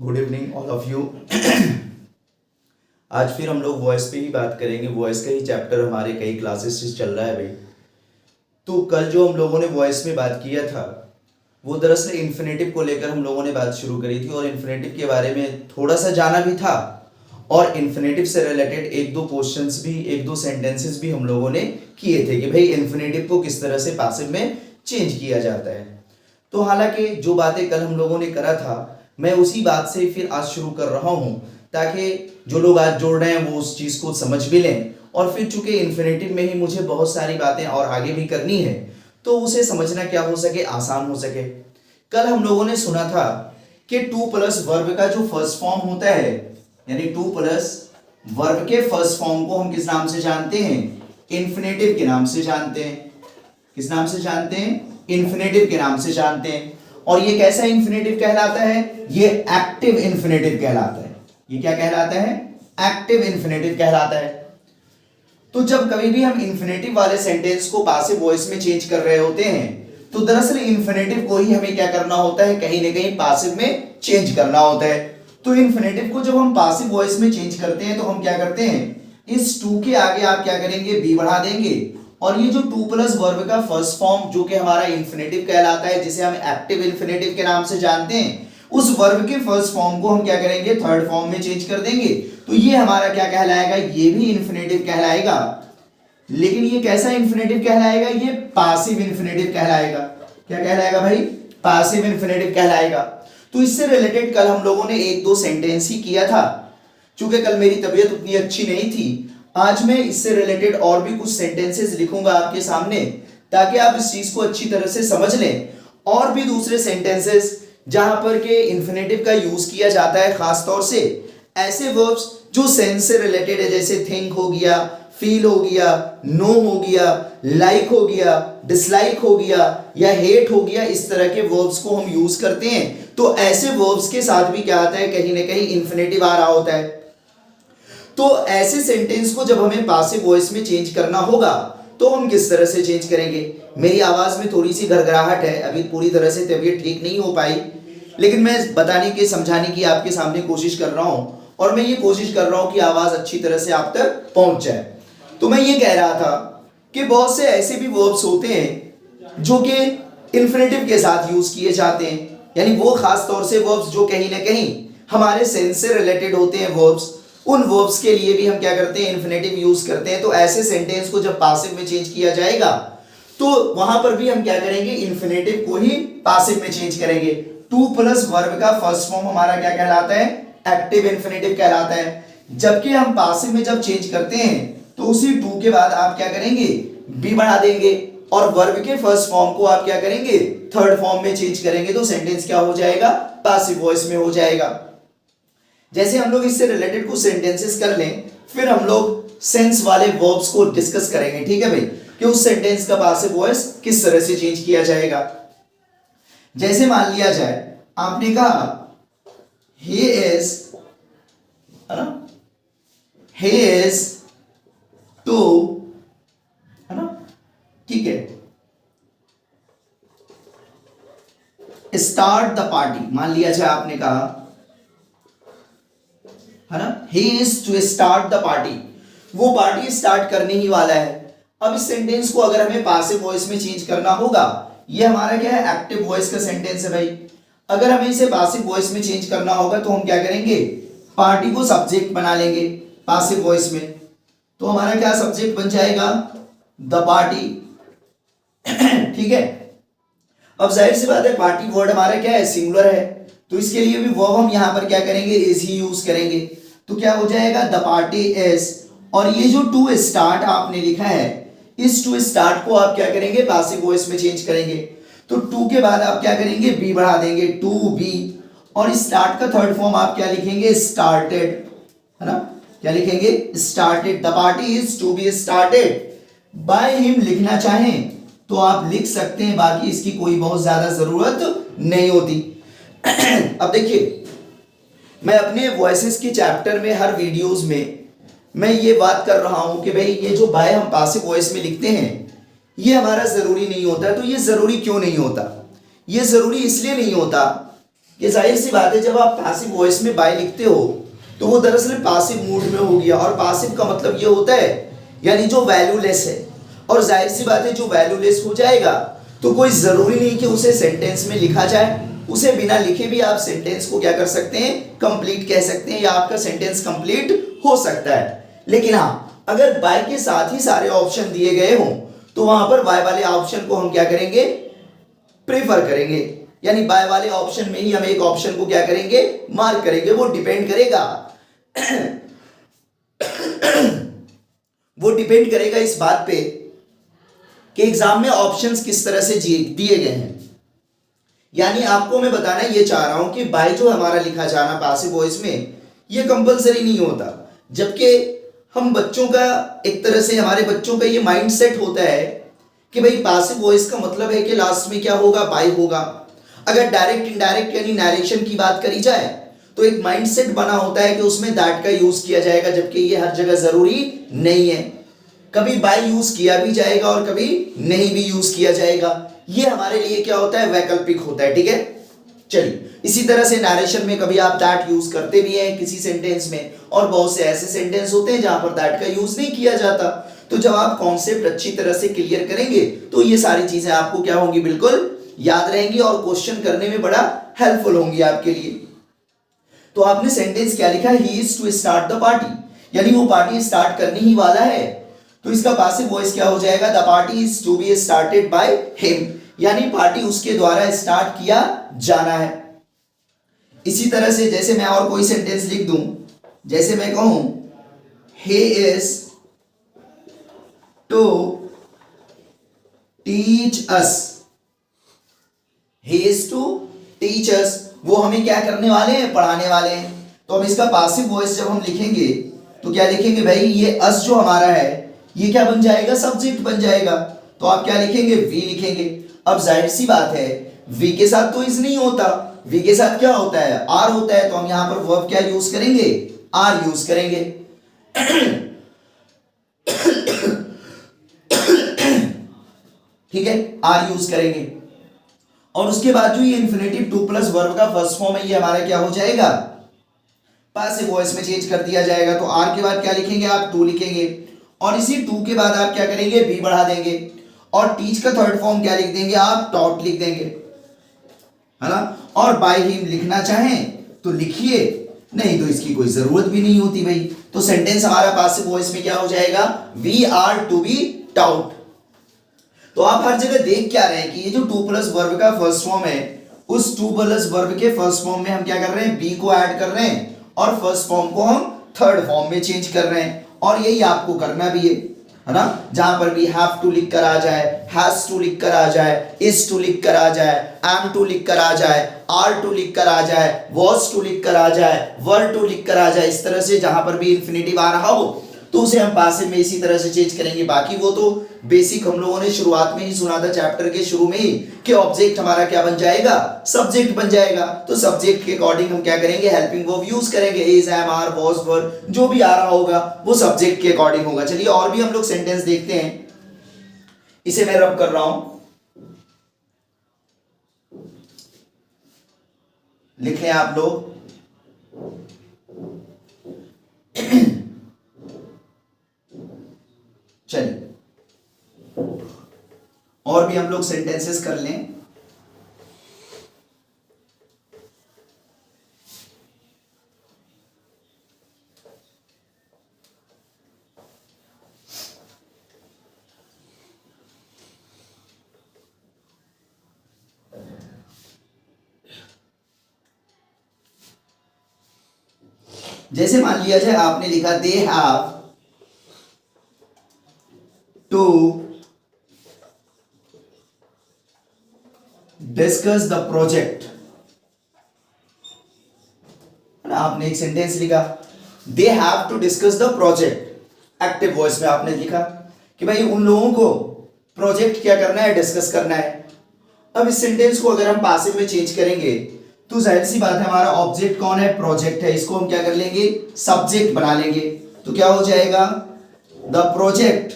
Good evening all of you. आज फिर हम लोग वॉइस पे ही बात करेंगे। वॉइस का ही चैप्टर हमारे कई क्लासेस से चल रहा है भाई। तो कल जो हम लोगों ने वॉइस में बात किया था वो दरअसल इन्फिनेटिव को लेकर हम लोगों ने बात शुरू करी थी और इन्फिनेटिव के बारे में थोड़ा सा जाना भी था और इन्फिनेटिव से रिलेटेड एक दो क्वेश्चंस भी, एक दो सेंटेंसेस भी हम लोगों ने किए थे कि भाई इन्फिनेटिव को किस तरह से पासिव में चेंज किया जाता है। तो हालांकि जो बातें कल हम लोगों ने करा था मैं उसी बात से फिर आज शुरू कर रहा हूं ताकि जो लोग आज जोड़ रहे हैं वो उस चीज को समझ भी लें और फिर चूंकि इन्फिनेटिव में ही मुझे बहुत सारी बातें और आगे भी करनी है तो उसे समझना क्या हो सके, आसान हो सके। कल हम लोगों ने सुना था कि टू प्लस वर्ब का जो फर्स्ट फॉर्म होता है यानी टू प्लस वर्ब के फर्स्ट फॉर्म को हम किस नाम से जानते हैं? इन्फिनेटिव के नाम से जानते हैं। किस नाम से जानते हैं? इन्फिनेटिव के नाम से जानते हैं। और ये कैसा इन्फिनेटिव कहलाता है? ये एक्टिव इन्फिनेटिव कहलाता है। ये क्या कहलाता है? एक्टिव इन्फिनेटिव कहलाता है। तो जब कभी भी हम इन्फिनेटिव वाले सेंटेंस को पासिव वॉइस में चेंज कर रहे होते हैं तो दरअसल इन्फिनेटिव को ही हमें क्या करना होता है? कहीं ना कहीं पासिव में चेंज करना होता है। तो इन्फिनेटिव को जब हम पासिव वॉइस में चेंज करते हैं तो हम क्या करते हैं? इस टू के आगे आप क्या करेंगे? बी बढ़ा देंगे और ये जो टू प्लस वर्ब का फर्स्ट फॉर्म जो कि हमारा इन्फिनेटिव कहलाता है जिसे हम एक्टिव इन्फिनेटिव के नाम से जानते हैं उस वर्ब के फर्स्ट फॉर्म को हम क्या करेंगे? थर्ड फॉर्म में चेंज कर देंगे। तो ये हमारा क्या कहलाएगा? ये भी इन्फिनेटिव कहलाएगा। लेकिन ये कैसा इन्फिनेटिव कहलाएगा? ये पासिव इन्फिनेटिव कहलाएगा। क्या कहलाएगा भाई? पासिव इन्फिनेटिव कहलाएगा। तो इससे रिलेटेड कल हम लोगों ने एक दो सेंटेंस ही किया था। चूंकि कल मेरी तबीयत उतनी अच्छी नहीं थी आज मैं इससे रिलेटेड और भी कुछ सेंटेंसेस लिखूंगा आपके सामने ताकि आप इस चीज को अच्छी तरह से समझ लें। और भी दूसरे सेंटेंसेस जहां पर के इन्फिनेटिव का यूज किया जाता है, खास तौर से ऐसे वर्ब्स जो सेंस से रिलेटेड है जैसे थिंक हो गया, फील हो गया, नो हो गया, लाइक हो गया, डिसलाइक हो गया या हेट हो गया। इस तरह के वर्ब्स को हम यूज करते हैं तो ऐसे वर्ब्स के साथ भी क्या आता है? कहीं ना कहीं इन्फिनेटिव आ रहा होता है। तो ऐसे सेंटेंस को जब हमें पासिव वॉइस में चेंज करना होगा तो हम किस तरह से चेंज करेंगे? मेरी आवाज में थोड़ी सी घरघराहट है, अभी पूरी तरह से तबीयत ठीक नहीं हो पाई, लेकिन मैं बताने की, समझाने की आपके सामने कोशिश कर रहा हूं और मैं ये कोशिश कर रहा हूं कि आवाज अच्छी तरह से आप तक पहुंच जाए। तो मैं ये कह रहा था कि बहुत से ऐसे भी वर्ब्स होते हैं जो कि इन्फिनेटिव के साथ यूज किए जाते हैं, यानी वो खास तौर से वर्ब्स जो कहीं ना कहीं हमारे सेंस से रिलेटेड होते हैं वर्ब्स, उन वर्ब्स के लिए भी हम क्या करते हैं? इन्फिनेटिव यूज करते हैं। तो ऐसे सेंटेंस को जब पासिव में चेंज किया जाएगा तो वहां पर भी हम क्या करेंगे? इन्फिनेटिव को ही पासिव में चेंज करेंगे। टू प्लस वर्ब का फर्स्ट फॉर्म हमारा क्या कहलाता है? एक्टिव इन्फिनेटिव कहलाता है। जबकि हम पासिव में जब चेंज करते हैं तो उसी टू के बाद आप क्या करेंगे? बी बढ़ा देंगे और वर्ब के फर्स्ट फॉर्म को आप क्या करेंगे? थर्ड फॉर्म में चेंज करेंगे। तो सेंटेंस क्या हो जाएगा? पासिव वॉइस में हो जाएगा। जैसे हम लोग इससे रिलेटेड कुछ सेंटेंसेस कर लें फिर हम लोग सेंस वाले वर्ब्स को डिस्कस करेंगे, ठीक है भाई, कि उस सेंटेंस का पासिव वॉइस किस तरह से चेंज किया जाएगा। जैसे मान लिया जाए आपने कहा ही इज, है ना, ही इज टू, है ना, ठीक है, स्टार्ट द पार्टी। मान लिया जाए आपने कहा, है ना, he is to start the party, वो पार्टी स्टार्ट करने ही वाला है। अब इस सेंटेंस को अगर हमें पासिव वॉइस में चेंज करना होगा, ये हमारा क्या है? एक्टिव वॉइस का सेंटेंस है भाई। अगर हमें इसे पासिव वॉइस में चेंज करना होगा तो हम क्या करेंगे? पार्टी को सब्जेक्ट बना लेंगे पासिव वॉइस में। तो हमारा क्या सब्जेक्ट बन जाएगा? द पार्टी, ठीक है। अब जाहिर सी बात है पार्टी वर्ड हमारा क्या है? सिंगुलर है, तो इसके लिए भी वर्ब हम यहां पर क्या करेंगे? इज ही यूज करेंगे। तो क्या हो जाएगा? द पार्टी इज, और ये जो टू स्टार्ट आपने लिखा है इस टू स्टार्ट को आप क्या करेंगे? पासिव वॉइस में चेंज करेंगे। तो टू के बाद आप क्या करेंगे? बी बढ़ा देंगे, टू बी, और स्टार्ट का थर्ड फॉर्म आप क्या लिखेंगे? स्टार्टेड, है ना, क्या लिखेंगे? Started. The party is to be started by him लिखना चाहें तो आप लिख सकते हैं, बाकी इसकी कोई बहुत ज्यादा जरूरत नहीं होती। अब देखिए मैं अपने वॉइसेस के चैप्टर में हर वीडियोस में मैं ये बात कर रहा हूं कि भाई ये जो बाय हम पासिव वॉइस में लिखते हैं ये हमारा जरूरी नहीं होता। तो ये जरूरी क्यों नहीं होता? ये जरूरी इसलिए नहीं होता कि जाहिर सी बात है जब आप पासिव वॉइस में बाय लिखते हो तो वो दरअसल पासिव मूड में हो गया, और पासिव का मतलब ये होता है यानी जो वैल्यूलेस है, और जाहिर सी बात है जो वैल्यूलेस हो जाएगा तो कोई जरूरी नहीं कि उसे सेंटेंस में लिखा जाए, उसे बिना लिखे भी आप सेंटेंस को क्या कर सकते हैं, कंप्लीट कह सकते हैं, या आपका सेंटेंस कंप्लीट हो सकता है। लेकिन हाँ, अगर बाय के साथ ही सारे ऑप्शन दिए गए हों तो वहां पर बाय वाले ऑप्शन को हम क्या करेंगे, प्रेफर करेंगे, यानी बाय वाले ऑप्शन में ही हम एक ऑप्शन को क्या करेंगे, मार्क करेंगे। वो डिपेंड करेगा वो डिपेंड करेगा इस बात पे कि एग्जाम में ऑप्शंस किस तरह से दिए गए हैं। यानी आपको मैं बताना ये चाह रहा हूं कि बाय जो हमारा लिखा जाना पासिव वॉइस में ये कंपलसरी नहीं होता, जबकि हम बच्चों का एक तरह से हमारे बच्चों का ये माइंड सेट होता है कि भाई पासिव वॉइस का मतलब है कि लास्ट में क्या होगा, बाय होगा। अगर डायरेक्ट इनडायरेक्ट यानी नरेशन की बात करी जाए तो एक माइंडसेट बना होता है कि उसमें दैट का यूज किया जाएगा, जबकि ये हर जगह जरूरी नहीं है। कभी बाय यूज किया भी जाएगा और कभी नहीं भी यूज किया जाएगा। ये हमारे लिए क्या होता है, वैकल्पिक होता है। ठीक है, चलिए इसी तरह से नरेशन में कभी आप दैट यूज करते भी हैं किसी सेंटेंस में, और बहुत से ऐसे सेंटेंस होते हैं जहां पर दैट का यूज नहीं किया जाता। तो जब आप कॉन्सेप्ट अच्छी तरह से क्लियर करेंगे तो ये सारी चीजें आपको क्या होंगी, बिल्कुल याद रहेंगी और क्वेश्चन करने में बड़ा हेल्पफुल होंगी आपके लिए। तो आपने सेंटेंस क्या लिखा, he is to start the party, यानी वो पार्टी स्टार्ट करने ही वाला है। तो इसका पासिव वॉइस क्या हो जाएगा, the party is to be started by him, यानी पार्टी उसके द्वारा स्टार्ट किया जाना है। इसी तरह से जैसे मैं और कोई सेंटेंस लिख दूं, जैसे मैं कहूं he is to teach us, he is to teach us, वो हमें क्या करने वाले हैं, पढ़ाने वाले हैं। तो अब इसका पासिव वॉइस जब हम लिखेंगे तो क्या लिखेंगे भाई, ये अस जो हमारा है ये क्या बन जाएगा, सब्जेक्ट बन जाएगा। तो आप क्या लिखेंगे, वी लिखेंगे। अब जाहिर सी बात है वी के साथ तो इज नहीं होता, वी के साथ क्या होता है, आर होता है। तो हम यहां पर वर्ब क्या यूज करेंगे, आर यूज करेंगे। ठीक है, आर यूज करेंगे। और उसके बाद जो ये इंफिनिटिव टू प्लस वर्ब का फर्स्ट फॉर्म है ये हमारा क्या हो जाएगा, पासिव वॉइस में चेंज कर दिया जाएगा। तो आर के बाद क्या लिखेंगे आप, टू लिखेंगे, और इसी टू के बाद आप क्या करेंगे, बी बढ़ा देंगे, और टीच का थर्ड फॉर्म क्या लिख देंगे आप, टॉट लिख देंगे, है ना। और बाय हिम लिखना चाहें तो लिखिए, नहीं तो इसकी कोई जरूरत भी नहीं होती भाई। तो सेंटेंस हमारा पासिव वॉइस में क्या हो जाएगा, we are to be taught. तो आप हर जगह देख क्या रहे हैं कि ये जो टू प्लस वर्ब का फर्स्ट फॉर्म है, उस टू प्लस वर्ब के फर्स्ट फॉर्म में हम क्या कर रहे हैं, बी को ऐड कर रहे हैं, और फर्स्ट फॉर्म को हम थर्ड फॉर्म में चेंज कर रहे हैं। और यही आपको करना भी है ना। जहां पर भी हैव टू लिख कर आ जाए, हैज टू लिख कर आ जाए, इज टू लिख कर आ जाए, एम टू लिख कर आ जाए, आर टू लिख कर आ जाए, वॉज टू लिख कर आ जाए, वर टू लिख कर आ जाए, इस तरह से जहां पर भी इंफिनिटिव आ रहा हो तो उसे हम पासिव में इसी तरह से चेंज करेंगे। बाकी वो तो बेसिक हम लोगों ने शुरुआत में ही सुना था चैप्टर के शुरू में ही कि ऑब्जेक्ट हमारा क्या बन जाएगा, सब्जेक्ट बन जाएगा। तो सब्जेक्ट के अकॉर्डिंग हम क्या करेंगे, हेल्पिंग वर्ब यूज करेंगे, इज, एम, आर, वॉज, वर, जो भी आ रहा होगा वो सब्जेक्ट के अकॉर्डिंग होगा। चलिए और भी हम लोग सेंटेंस देखते हैं। इसे मैं रब कर रहा हूं, लिख लें आप लोग। चलिए और भी हम लोग सेंटेंसेस कर लें। जैसे मान लिया जाए आपने लिखा they have to discuss the project, आपने एक सेंटेंस लिखा they have to discuss the project. Active voice में आपने लिखा कि भाई उन लोगों को प्रोजेक्ट क्या करना है, डिस्कस करना है। अब इस सेंटेंस को अगर हम पासिव में चेंज करेंगे तो जाहिर सी बात है हमारा ऑब्जेक्ट कौन है, प्रोजेक्ट है, इसको हम क्या कर लेंगे, सब्जेक्ट बना लेंगे। तो क्या हो जाएगा, द प्रोजेक्ट।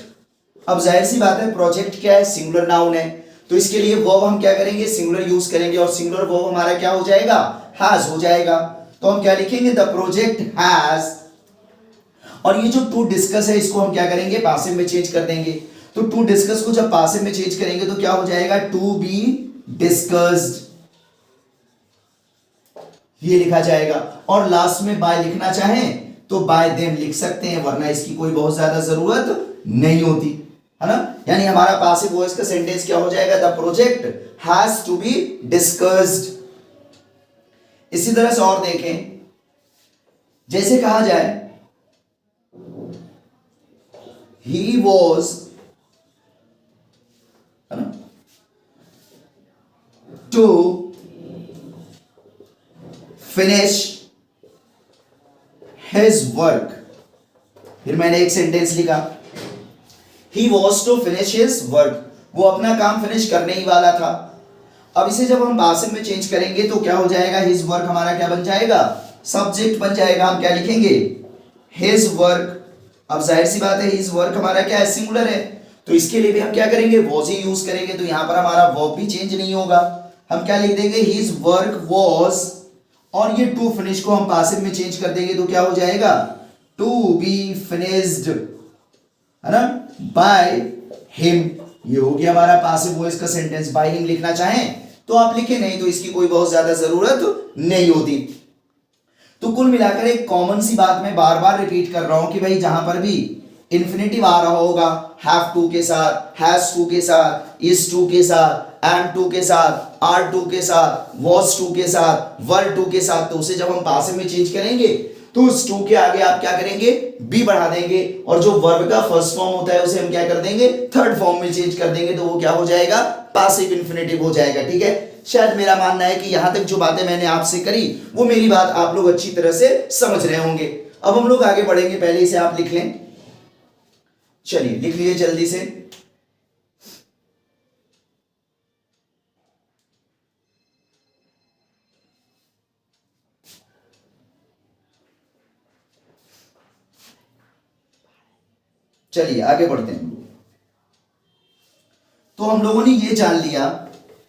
अब जाहिर सी बात है प्रोजेक्ट क्या है, सिंगुलर नाउन है, तो इसके लिए वर्ब हम क्या करेंगे, सिंगुलर यूज करेंगे, और सिंगुलर वर्ब हमारा क्या हो जाएगा, हैज हो जाएगा। तो हम क्या लिखेंगे, द प्रोजेक्ट हैज, और ये जो टू डिस्कस है इसको हम क्या करेंगे, पासिव में चेंज कर देंगे। तो टू डिस्कस को जब पासिव में चेंज करेंगे तो क्या हो जाएगा, टू बी डिस्कस्ड, ये लिखा जाएगा। और लास्ट में बाय लिखना चाहें तो बाय देम लिख सकते हैं, वरना इसकी कोई बहुत ज्यादा जरूरत नहीं होती है ना। यानी हमारा पासिव वॉइस का सेंटेंस क्या हो जाएगा, the project has to be discussed. इसी तरह से और देखें, जैसे कहा जाए ही वॉज, है ना, टू फिनिश हिज वर्क। फिर मैंने एक सेंटेंस लिखा, he was to finish his work, वो अपना काम फिनिश करने ही वाला था। अब इसे जब हम पासिव में चेंज करेंगे तो क्या हो जाएगा, हिज वर्क हमारा क्या बन जाएगा, सब्जेक्ट बन जाएगा। हम क्या लिखेंगे, हिज वर्क। अब जाहिर सी बात है हिज वर्क हमारा क्या है, सिंगुलर है, तो इसके लिए भी हम क्या करेंगे, वॉज ही यूज करेंगे। तो यहां पर हमारा वर्ब भी चेंज नहीं होगा, हम क्या लिख देंगे, हिज वर्क वॉज, और ये टू फिनिश को हम पासिव में चेंज कर देंगे तो क्या हो जाएगा, टू बी फिनिश्ड, है ना, बाय हिम। ये हो गया हमारा पासिव वॉइस का सेंटेंस। बाय हिम लिखना चाहें तो आप लिखें, नहीं तो इसकी कोई बहुत ज्यादा जरूरत नहीं होती। तो कुल मिलाकर एक कॉमन सी बात मैं बार बार रिपीट कर रहा हूं कि भाई जहां पर भी इन्फिनेटिव आ रहा होगा हैव टू के साथ, हैज टू के साथ, इज टू के साथ, एम टू के साथ, आर टू के साथ, वॉज टू के साथ, वर टू के साथ, तो उसे जब हम पासिव में चेंज करेंगे तो उस टू के आगे आप क्या करेंगे, बी बढ़ा देंगे, और जो वर्ब का फर्स्ट फॉर्म होता है उसे हम क्या कर देंगे, थर्ड फॉर्म में चेंज कर देंगे, तो वो क्या हो जाएगा, पासिव इन्फिनेटिव हो जाएगा। ठीक है, शायद मेरा मानना है कि यहां तक जो बातें मैंने आपसे करी वो मेरी बात आप लोग अच्छी तरह से समझ रहे होंगे। अब हम लोग आगे बढ़ेंगे, पहले इसे आप लिख लें, चलिए लिख लीजिए जल्दी से। चलिए आगे बढ़ते हैं। तो हम लोगों ने ये जान लिया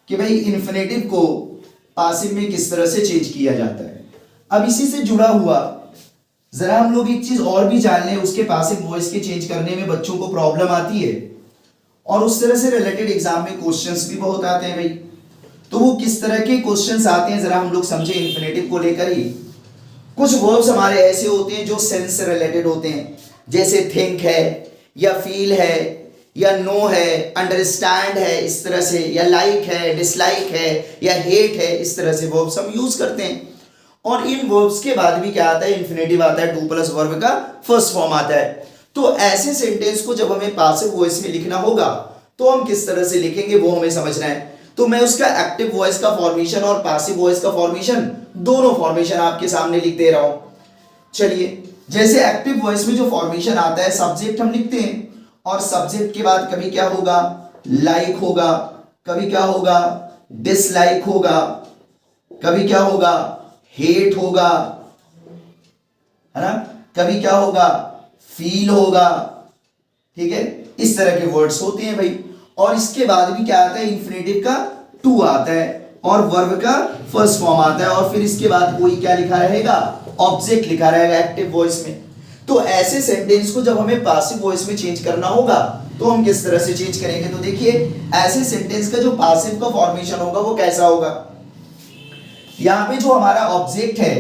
कि भाई इन्फिनेटिव को पासिव में किस तरह से चेंज किया जाता है। अब इसी से जुड़ा हुआ जरा हम लोग एक चीज और भी जान लें, उसके पासिव वॉइस के चेंज करने में बच्चों को प्रॉब्लम आती है और उस तरह से रिलेटेड एग्जाम में क्वेश्चंस भी बहुत आते हैं भाई। तो वो किस तरह के क्वेश्चंस आते हैं जरा हम लोग समझे इन्फिनेटिव को लेकर ही। कुछ वर्ब्स हमारे ऐसे होते हैं जो सेंस से रिलेटेड होते हैं, जैसे थिंक है या फील है या नो है, अंडरस्टैंड है इस तरह से, या लाइक है, डिसलाइक है, या हेट है, इस तरह से वर्ब्स हम यूज करते हैं। और इन वर्ब्स के बाद भी क्या आता है, इन्फिनेटिव आता है, टू प्लस वर्ब का फर्स्ट फॉर्म आता है। तो ऐसे सेंटेंस को जब हमें पासिव वॉइस में लिखना होगा तो हम किस तरह से लिखेंगे वो हमें समझना है। तो मैं उसका एक्टिव वॉइस का फॉर्मेशन और पासिव वॉइस का फॉर्मेशन दोनों फॉर्मेशन आपके सामने लिख दे रहा हूं। चलिए, जैसे एक्टिव वॉइस में जो फॉर्मेशन आता है, सब्जेक्ट हम लिखते हैं और सब्जेक्ट के बाद कभी क्या होगा, लाइक होगा, कभी क्या होगा, डिसलाइक होगा, कभी क्या होगा, हेट होगा, है ना, कभी क्या होगा, फील होगा। ठीक है, इस तरह के वर्ड्स होते हैं भाई। और इसके बाद भी क्या आता है, इन्फिनेटिव का टू आता है और वर्ब का फर्स्ट फॉर्म आता है, और फिर इसके बाद कोई क्या लिखा रहेगा, ऑब्जेक्ट लिखा रहेगा एक्टिव वॉइस में। तो ऐसे सेंटेंस को जब हमें पासिव वॉइस में चेंज करना होगा तो हम किस तरह से चेंज करेंगे। तो देखिए, ऐसे सेंटेंस का जो पासिव का फॉर्मेशन होगा वो कैसा होगा, यहां पे जो हमारा ऑब्जेक्ट है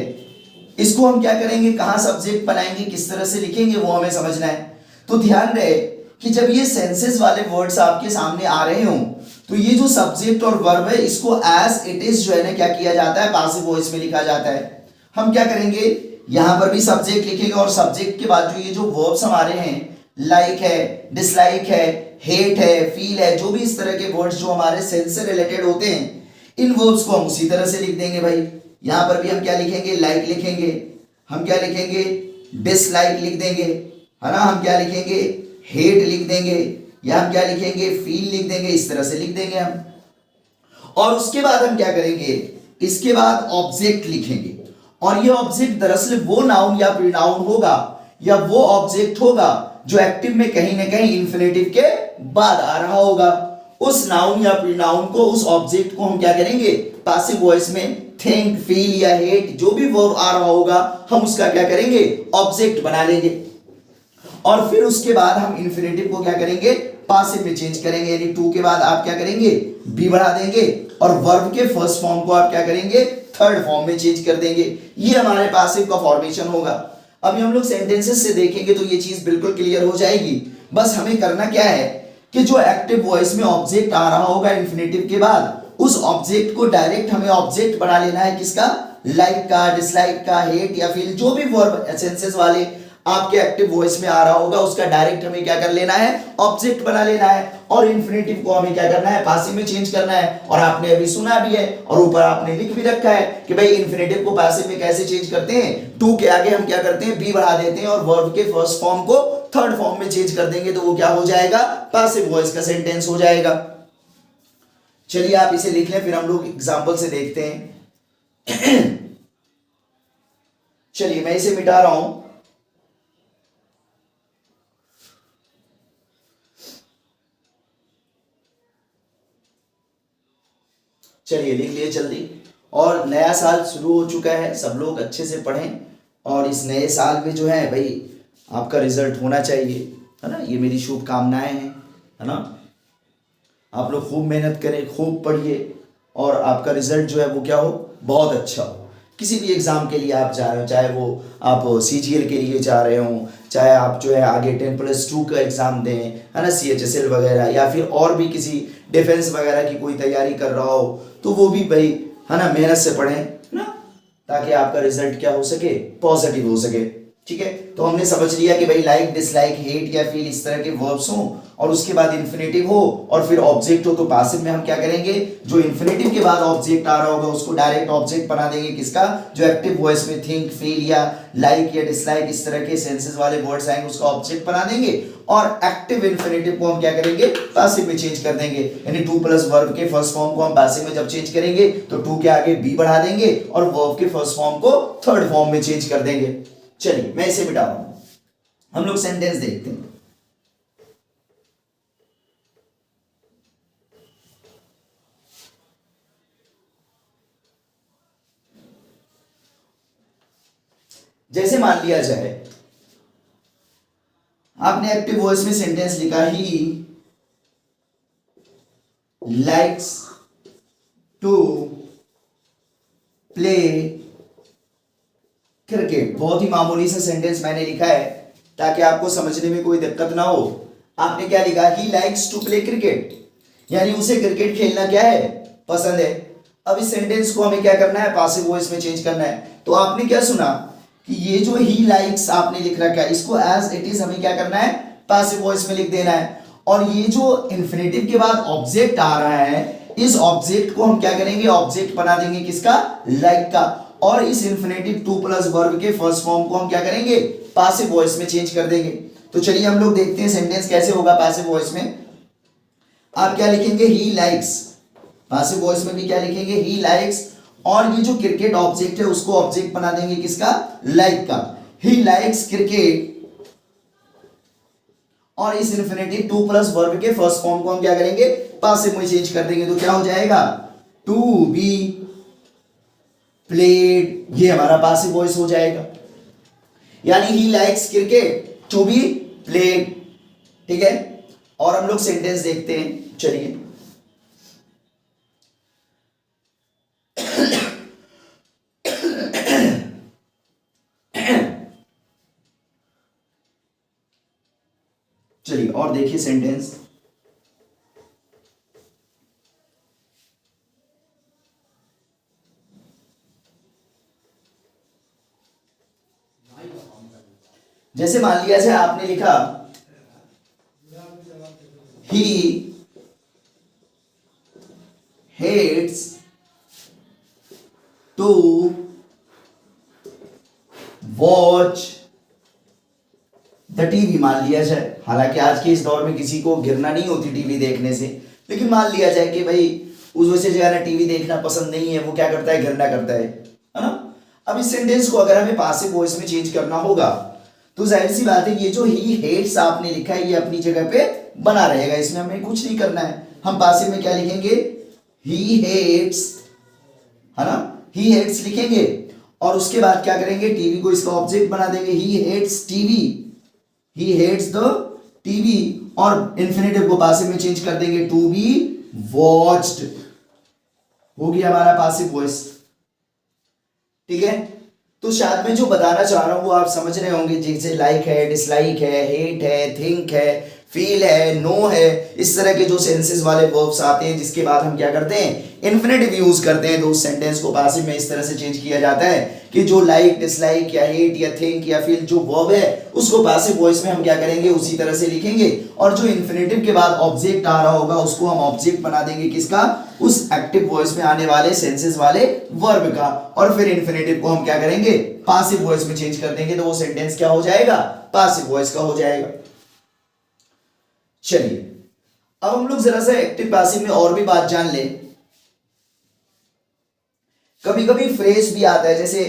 इसको हम क्या करेंगे, कहां सब्जेक्ट बनाएंगे, किस तरह से लिखेंगे वो हमें समझना है। तो ध्यान रहे कि जब ये सेंसेस वाले वर्ड्स आपके सामने आ रहे हों तो ये जो सब्जेक्ट और वर्ब है इसको एज इट इज जो है ना क्या किया जाता है, पासिव वॉइस में लिखा जाता है। हम क्या करेंगे, यहां पर भी सब्जेक्ट लिखेंगे और सब्जेक्ट के बाद जो ये जो वर्ब्स हमारे हैं, लाइक है, डिसलाइक है, हेट है, फील है, जो भी इस तरह के वर्ड्स जो हमारे सेंस से रिलेटेड होते हैं, इन वर्ब्स को हम उसी तरह से लिख देंगे भाई। यहां पर भी हम क्या लिखेंगे, लाइक लिखेंगे, हम क्या लिखेंगे, डिसलाइक लिख देंगे, है ना, हम क्या लिखेंगे, हेट लिख देंगे, या हम क्या लिखेंगे, फील लिख देंगे, इस तरह से लिख देंगे हम। और उसके बाद हम क्या करेंगे, इसके बाद ऑब्जेक्ट लिखेंगे, और ये ऑब्जेक्ट दरअसल वो नाउन या प्रोनाउन होगा या वो ऑब्जेक्ट होगा जो एक्टिव में कहीं ना कहीं इन्फिनेटिव के बाद आ रहा होगा। उस नाउन या प्रोनाउन को, उस ऑब्जेक्ट को हम क्या करेंगे पासिव वॉइस में थिंक, फील या हेट जो भी वर्ब आ रहा होगा हम उसका क्या करेंगे ऑब्जेक्ट बना लेंगे। और फिर उसके बाद हम इंफिनिटिव को क्या करेंगे पासिव में चेंज करेंगे, यानी टू के बाद आप क्या करेंगे बी बढ़ा देंगे और वर्ब के फर्स्ट फॉर्म को आप क्या करेंगे थर्ड फॉर्म में चेंज कर देंगे। ये हमारे पासिव का फॉर्मेशन होगा। अभी हम लोग सेंटेंसेस से देखेंगे तो ये चीज बिल्कुल क्लियर हो जाएगी। बस हमें करना क्या है कि जो एक्टिव वॉइस में ऑब्जेक्ट आ रहा होगा इंफिनिटिव के बाद, उस ऑब्जेक्ट को डायरेक्ट हमें ऑब्जेक्ट बना लेना है किसका, लाइक का, डिसलाइक का, हेट या फील, जो भी वर्ब एसेंसेस वाले आपके एक्टिव वॉइस में आ रहा होगा उसका डायरेक्ट हमें क्या कर लेना है ऑब्जेक्ट बना लेना है। और इंफिनिटिव को हमें क्या करना है पासिव में चेंज करना है। और आपने अभी सुना भी है और ऊपर आपने लिख भी रखा है कि भाई इंफिनिटिव को पासिव में कैसे चेंज करते हैं, टू के आगे हम क्या करते हैं बी बढ़ा देते हैं और वर्ब के फर्स्ट फॉर्म को थर्ड फॉर्म में चेंज कर देंगे, तो वो क्या हो जाएगा पासिव वॉइस का सेंटेंस हो जाएगा। चलिए आप इसे लिख लें, फिर हम लोग एग्जाम्पल से देखते हैं। चलिए मैं इसे मिटा रहा हूं। चलिए लिख लिए जल्दी। और नया साल शुरू हो चुका है, सब लोग अच्छे से पढ़ें और इस नए साल में जो है भाई आपका रिजल्ट होना चाहिए, है ना, ये मेरी शुभकामनाएं हैं, है ना। आप लोग खूब मेहनत करें, खूब पढ़िए और आपका रिजल्ट जो है वो क्या हो बहुत अच्छा हो। किसी भी एग्ज़ाम के लिए आप जा रहे हो, चाहे वो आप CGL के लिए जा रहे हो, चाहे आप जो है आगे 10+2 का एग्ज़ाम दें, है ना, CHSL वगैरह, या फिर और भी किसी डिफेंस वगैरह की कोई तैयारी कर रहा हो, तो वो भी भाई है ना मेहनत से पढ़ें, है ना, ताकि आपका रिजल्ट क्या हो सके पॉजिटिव हो सके। ठीक है, तो हमने समझ लिया कि भाई लाइक, डिसलाइक, हेट या फील इस तरह के वर्ब्स हों और उसके बाद इन्फिनेटिव हो और फिर ऑब्जेक्ट हो, तो पासिव में हम क्या करेंगे जो इन्फिनेटिव के बाद ऑब्जेक्ट आ रहा होगा उसको डायरेक्ट ऑब्जेक्ट बना देंगे किसका, जो एक्टिव वॉइस में थिंक, फील या लाइक या डिसलाइक इस तरह के सेंसेस वाले वर्ड्स आएंगे उसका ऑब्जेक्ट बना देंगे। और एक्टिव इन्फिनेटिव को हम क्या करेंगे पासिव में चेंज कर देंगे, यानी टू प्लस वर्ब के फर्स्ट फॉर्म को हम पासिव में जब चेंज करेंगे तो टू के आगे बी बढ़ा देंगे और वर्ब के फर्स्ट फॉर्म को थर्ड फॉर्म में चेंज कर देंगे। चलिए मैं इसे मिटा रहा हूं, हम लोग सेंटेंस देखते हैं। जैसे मान लिया जाए आपने एक्टिव वॉइस में सेंटेंस लिखा he likes to play cricket. बहुत ही मामूली सा सेंटेंस मैंने लिखा है ताकि आपको समझने में कोई दिक्कत ना हो। आपने क्या लिखा, he likes to play cricket, यानी उसे क्रिकेट खेलना क्या है पसंद है। अब इस सेंटेंस को हमें क्या करना है पासिव वॉइस में चेंज करना है। तो आपने क्या सुना कि ये जो ही लाइक्स आपने लिख रखा है इसको एज इट इज हमें क्या करना है पासिव वॉइस में लिख देना है। और ये जो इन्फिनेटिव के बाद ऑब्जेक्ट आ रहा है इस ऑब्जेक्ट को हम क्या करेंगे ऑब्जेक्ट बना देंगे किसका, लाइक का। और इस इन्फिनेटिव टू प्लस वर्ब के फर्स्ट फॉर्म को हम क्या करेंगे पासिव वॉइस में चेंज कर देंगे। तो चलिए हम लोग देखते हैं सेंटेंस कैसे होगा पासिव वॉइस में। आप क्या लिखेंगे ही लाइक्स, पासिव वॉइस में भी क्या लिखेंगे ही लाइक्स, और ये जो क्रिकेट ऑब्जेक्ट है उसको ऑब्जेक्ट बना देंगे किसका, लाइक का। ही लाइक्स क्रिकेट और इस इन्फिनेटिव टू प्लस वर्ब के फर्स्ट फॉर्म को हम क्या करेंगे पासिव में चेंज कर देंगे। तो क्या हो जाएगा टू बी प्लेड, ये हमारा पासिव वॉइस हो जाएगा, यानी he likes cricket to be played. ठीक है, और हम लोग सेंटेंस देखते हैं। चलिए चलिए और देखिए सेंटेंस। जैसे मान लिया जाए आपने लिखा he hates to watch the TV, मान लिया जाए। हालांकि आज के इस दौर में किसी को घृणा नहीं होती टीवी देखने से, लेकिन मान लिया जाए कि भाई उस वजह से ना टीवी देखना पसंद नहीं है, वो क्या करता है घृणा करता है ना। अब इस सेंटेंस को अगर हमें पासिव वॉइस में चेंज करना होगा तो जाहिर सी बात है ये जो ही हेट्स आपने लिखा है ये अपनी जगह पे बना रहेगा, इसमें हमें कुछ नहीं करना है। हम पासिव में क्या लिखेंगे, ही हेट्स, है ना, ही हेट्स लिखेंगे और उसके बाद क्या करेंगे, टीवी को इसका ऑब्जेक्ट बना देंगे, he hates TV, he hates the TV, और इंफिनिटिव को पासिव में चेंज कर देंगे टू बी वॉच्ड, हो गया हमारा पासिव वॉइस। ठीक है, तो शायद मैं जो बताना चाह रहा हूं वो आप समझ रहे होंगे, जैसे लाइक है, डिसलाइक है, हेट है, थिंक है, फील है, नो है, इस तरह के जो सेंसेस वाले वर्ब्स आते हैं जिसके बाद हम क्या करते हैं, इन्फिनेटिव यूज करते हैं, तो उस सेंटेंस को पासिव में इस तरह से चेंज किया जाता है कि जो लाइक, डिसलाइक या हेट या थिंक या फील जो वर्ब है उसको पासिव वॉइस में हम क्या करेंगे, उसी तरह से लिखेंगे, और जो इन्फिनेटिव के बाद ऑब्जेक्ट आ रहा होगा उसको हम ऑब्जेक्ट बना देंगे किसका, उस एक्टिव वॉइस में आने वाले सेंसेस वाले वर्ब का, और फिर इन्फिनेटिव को हम क्या करेंगे, पासिव वॉइस में चेंज कर देंगे, तो वो सेंटेंस क्या हो जाएगा, पासिव वॉइस का हो जाएगा। चलिए अब हम लोग जरा सा एक्टिव पासिव में और भी बात जान लें। कभी कभी फ्रेज भी आता है, जैसे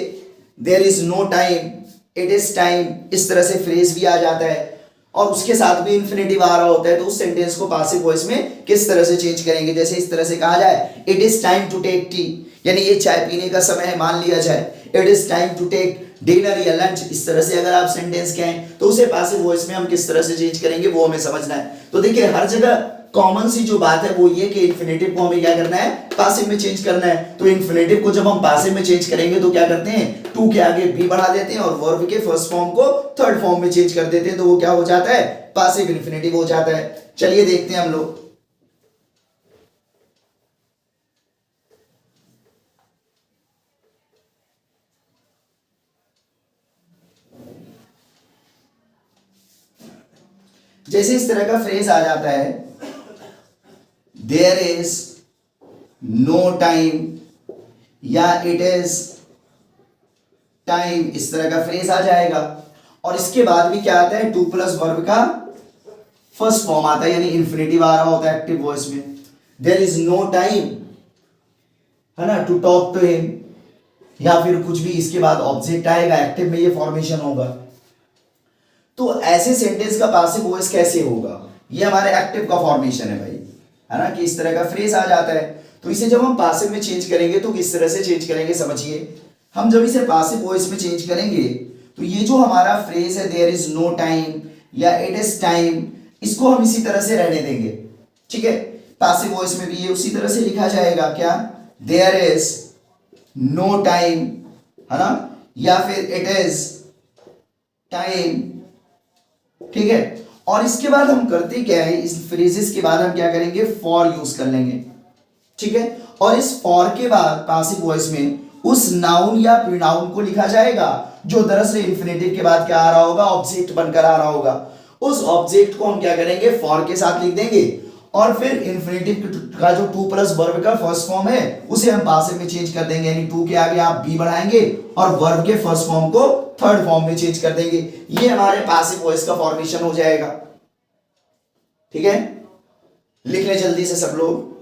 there is no time, it is time, इस तरह से फ्रेज भी आ जाता है और उसके साथ भी इन्फिनेटिव आ रहा होता है, तो उस सेंटेंस को पासिव वॉइस में किस तरह से चेंज करेंगे, जैसे इस तरह से कहा जाए, it is time to take tea, यानी ये चाय पीने का समय है मान लिया जाए, it is time to take dinner या लंच, इस तरह से अगर आप सेंटेंस कहें तो उसे पासिव वॉइस में हम किस तरह से चेंज करेंगे वो हमें समझना है। तो देखिए हर जगह कॉमन सी जो बात है वो ये कि इन्फिनेटिव को हमें क्या करना है, पासिव में चेंज करना है, तो इन्फिनेटिव को जब हम पासिव में चेंज करेंगे तो क्या करते हैं, टू के आगे बी बढ़ा देते हैं और वर्ब के फर्स्ट फॉर्म को थर्ड फॉर्म में चेंज कर देते हैं, तो वो क्या हो जाता है, पासिव इन्फिनेटिव हो जाता है। चलिए देखते हैं हम लोग। जैसे इस तरह का फ्रेज आ जाता है, देयर इज नो टाइम या इट इज टाइम, इस तरह का फ्रेज आ जाएगा, और इसके बाद भी क्या आता है, टू प्लस वर्ब का फर्स्ट फॉर्म आता है, यानी इन्फिनेटिव आ रहा होता है एक्टिव वॉइस में। देयर इज नो टाइम, है ना, टू टॉक टू हिम, या फिर कुछ भी इसके बाद ऑब्जेक्ट आएगा, एक्टिव में ये फॉर्मेशन होगा। तो ऐसे सेंटेंस का पासिव वॉइस कैसे होगा, ये हमारे एक्टिव का फॉर्मेशन है भाई, है ना, कि इस तरह का फ्रेज आ जाता है, तो इसे जब हम पासिव में चेंज करेंगे तो किस तरह से चेंज करेंगे समझिए। हम जब इसे पासिव वॉइस में चेंज करेंगे तो ये जो हमारा फ्रेज है, देयर इज नो टाइम या इट इज टाइम, इसको हम इसी तरह से रहने देंगे, ठीक है, पासिव वॉइस में भी ये उसी तरह से लिखा जाएगा, क्या, देयर इज नो टाइम, है ना, या फिर इट इज टाइम, ठीक है। और इसके बाद हम करते क्या है, इस फ्रेजेस के बाद हम क्या करेंगे, फॉर यूज कर लेंगे, ठीक है, और इस फॉर के बाद पासिव वॉइस में उस नाउन या प्रोनाउन को लिखा जाएगा जो दरअसल इन्फिनेटिव के बाद क्या आ रहा होगा, ऑब्जेक्ट बनकर आ रहा होगा, उस ऑब्जेक्ट को हम क्या करेंगे, फॉर के साथ लिख देंगे, और फिर इन्फिनेटिव का जो टू प्लस वर्ब का फर्स्ट फॉर्म है उसे हम पासिव में चेंज कर देंगे, यानी टू के आगे आप बी बढ़ाएंगे और वर्ब के फर्स्ट फॉर्म को थर्ड फॉर्म में चेंज कर देंगे, ये हमारे पासिव वॉइस का फॉर्मेशन हो जाएगा। ठीक है, लिख लें जल्दी से सब लोग।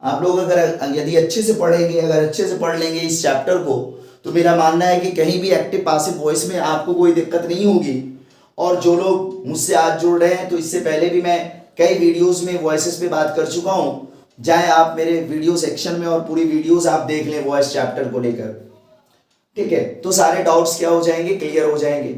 आप लोग अगर यदि अच्छे से पढ़ेंगे, अगर अच्छे से पढ़ लेंगे इस चैप्टर को, तो मेरा मानना है कि कहीं भी एक्टिव पासिव वॉइस में आपको कोई दिक्कत नहीं होगी। और जो लोग मुझसे आज जुड़ रहे हैं, तो इससे पहले भी मैं कई वीडियोस में वॉइसेस पे बात कर चुका हूं, जाएं आप मेरे वीडियो सेक्शन में और पूरी वीडियोस आप देख लें वॉइस चैप्टर को लेकर, ठीक है, तो सारे डाउट्स क्या हो जाएंगे, क्लियर हो जाएंगे।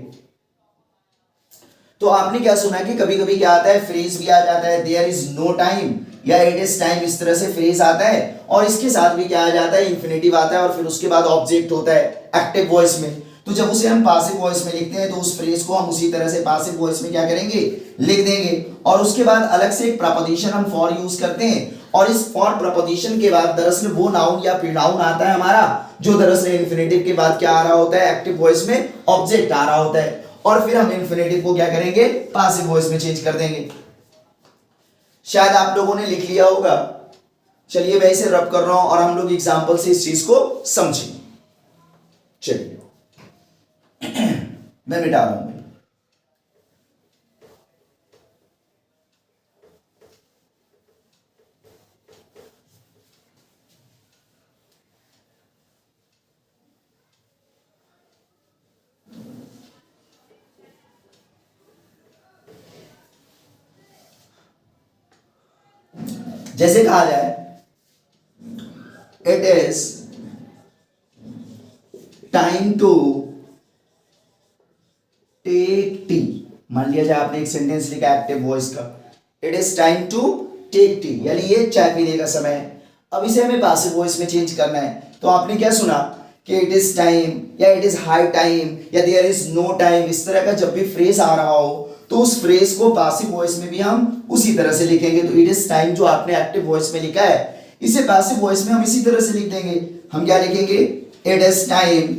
तो आपने क्या सुना कि कभी कभी क्या आता है, फ्रेज भी आ जाता है, देयर इज नो टाइम या इट इज टाइम, इस तरह से फ्रेज आता है, और इसके साथ भी क्या आ जाता है, इंफिनिटिव आता है, और फिर उसके बाद ऑब्जेक्ट होता है एक्टिव वॉइस में। तो जब उसे हम पासिव वॉइस में लिखते हैं तो उस फ्रेज को हम उसी तरह से पासिव वॉइस में क्या करेंगे, लिख देंगे, और उसके बाद अलग से एक प्रपोजिशन हम फॉर यूज करते हैं, और इस फॉर प्रपोजिशन के बाद दरअसल वो नाउन या प्रोनाउन आता है हमारा जो दरअसल इन्फिनिटिव के बाद क्या आ रहा होता है, एक्टिव वॉइस में ऑब्जेक्ट आ रहा होता है, और फिर हम इन्फिनिटिव को क्या करेंगे, पासिव वॉइस में चेंज कर देंगे। शायद आप लोगों ने लिख लिया होगा। चलिए मैं इसे रब कर रहा हूं और हम लोग एग्जांपल से इस चीज को समझेंगे। चलिए मैं मिटा रहा हूं। जैसे कहा जाए it is time to take tea. मान लिया जाए आपने एक सेंटेंस लिखा एक्टिव वॉइस का, it is time to take tea, यानी ये चाय पीने का समय है। अब इसे हमें पासिव वॉइस में चेंज करना है, तो आपने क्या सुना कि इट इज टाइम या इट इज हाई टाइम या देयर इज नो टाइम, इस तरह का जब भी फ्रेज आ रहा हो तो उस फ्रेज को पासिव वॉइस में भी हम उसी तरह से लिखेंगे। तो इट इज टाइम जो आपने एक्टिव वॉइस में लिखा है, इसे पासिव वॉइस में हम इसी तरह से लिख देंगे। हम क्या लिखेंगे, इट इज टाइम,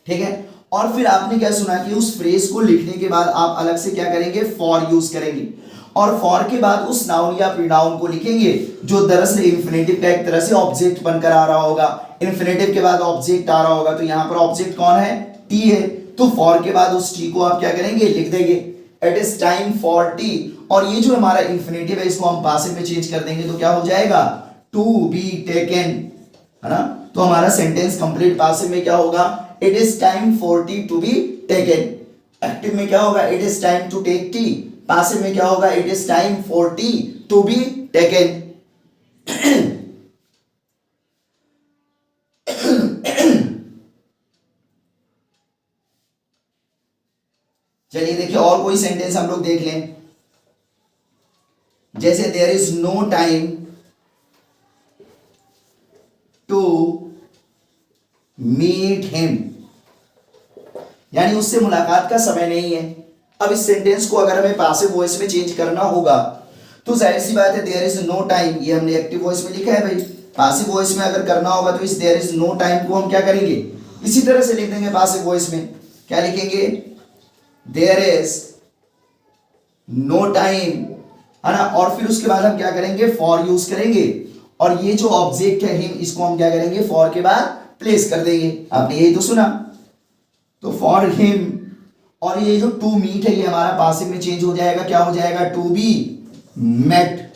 ठीक है। और फिर आपने क्या सुना कि उस फ्रेज को लिखने के बाद आप अलग से क्या करेंगे, फॉर यूज करेंगे, और फॉर के बाद उस नाउन या प्रोनाउन को लिखेंगे जो दरअसल इंफिनिटिव का एक तरह से ऑब्जेक्ट बनकर आ रहा होगा। इंफिनिटिव के बाद ऑब्जेक्ट आ रहा होगा, तो यहां पर ऑब्जेक्ट कौन है, टी है, तो फॉर के बाद उस टी को आप क्या करेंगे, लिख देंगे, it is time for T. और ये जो हमारा इंफिनिटिव है इसको हम पासिव में चेंज कर देंगे, तो क्या हो जाएगा, टू बी टेकन, है ना। तो हमारा सेंटेंस कंप्लीट पासिव में क्या होगा, it is time for tea to be taken. Active में क्या होगा, it is time to take tea, passive में क्या होगा, it is time for tea to be taken. चलिए देखिए और कोई सेंटेंस हम लोग देख लें, जैसे there is no time to meet him, यानी उससे मुलाकात का समय नहीं है। अब इस सेंटेंस को अगर हमें पासिव वॉइस में चेंज करना होगा तो जाहिर सी बात है देयर इज नो टाइम, ये हमने एक्टिव वॉइस में लिखा है भाई, पासिव वॉइस में अगर करना होगा तो इस देयर इज नो टाइम को हम क्या करेंगे, इसी तरह से लिख देंगे पासिव वॉइस में। क्या लिखेंगे, देयर इज नो टाइम, है ना, और फिर उसके बाद हम क्या करेंगे, फॉर यूज करेंगे, और ये जो ऑब्जेक्ट है हिम, इसको हम क्या करेंगे, फॉर के बाद प्लेस कर देंगे। आपने यही तो सुना, तो फॉर हिम, और ये जो टू मीट है ये हमारा पासिव में चेंज हो जाएगा, क्या हो जाएगा, टू बी मेट।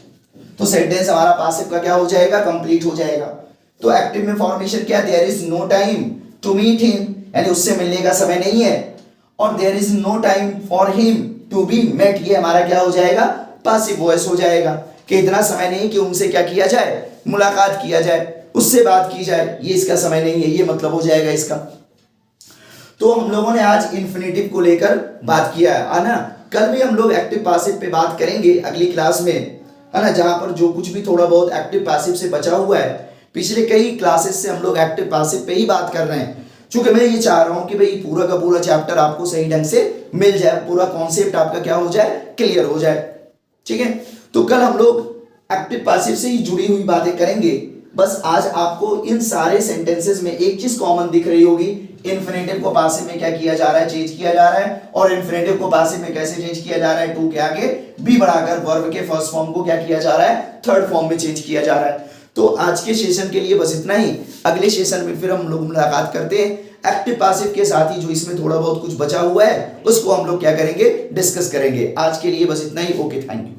तो सेंटेंस हमारा पासिव का क्या हो जाएगा, कंप्लीट हो जाएगा। तो एक्टिव में फॉर्मेशन क्या, there is no time to meet him, यानी उससे मिलने का समय नहीं है, और there is no time for him to be met, ये हमारा क्या हो जाएगा, पासिव वॉइस हो जाएगा, कि इतना समय नहीं कि उनसे क्या किया जाए, मुलाकात किया जाए, उससे बात की जाए, ये इसका समय नहीं है, ये मतलब हो जाएगा इसका। तो हम लोगों ने आज इन्फिनेटिव को लेकर बात किया है ना। कल भी हम लोग एक्टिव पासिव पे बात करेंगे अगली क्लास में, है ना, जहां पर जो कुछ भी थोड़ा बहुत एक्टिव पासिव से बचा हुआ है, पिछले कई क्लासेस से हम लोग एक्टिव पासिव पे ही बात कर रहे हैं, क्योंकि मैं ये चाह रहा हूं कि भाई पूरा का पूरा चैप्टर आपको सही ढंग से मिल जाए, पूरा कॉन्सेप्ट आपका क्या हो जाए, क्लियर हो जाए, ठीक है। तो कल हम लोग एक्टिव पासिव से ही जुड़ी हुई बातें करेंगे। बस आज आपको इन सारे सेंटेंसेस में एक चीज कॉमन दिख रही होगी, इन्फिनेटिव को पासिव में क्या किया जा रहा है, चेंज किया जा रहा है, और इन्फिनेटिव को पासिव में कैसे चेंज किया जा रहा है, टू के आगे बी बढ़ाकर वर्ब के फर्स्ट फॉर्म को क्या किया जा रहा है, थर्ड फॉर्म में चेंज किया जा रहा है। तो आज के सेशन के लिए बस इतना ही, अगले सेशन में फिर हम लोग मुलाकात करते हैं एक्टिव पासिव के साथ ही जो इसमें थोड़ा बहुत कुछ बचा हुआ है उसको हम लोग क्या करेंगे, डिस्कस करेंगे। आज के लिए बस इतना ही, ओके, थैंक यू।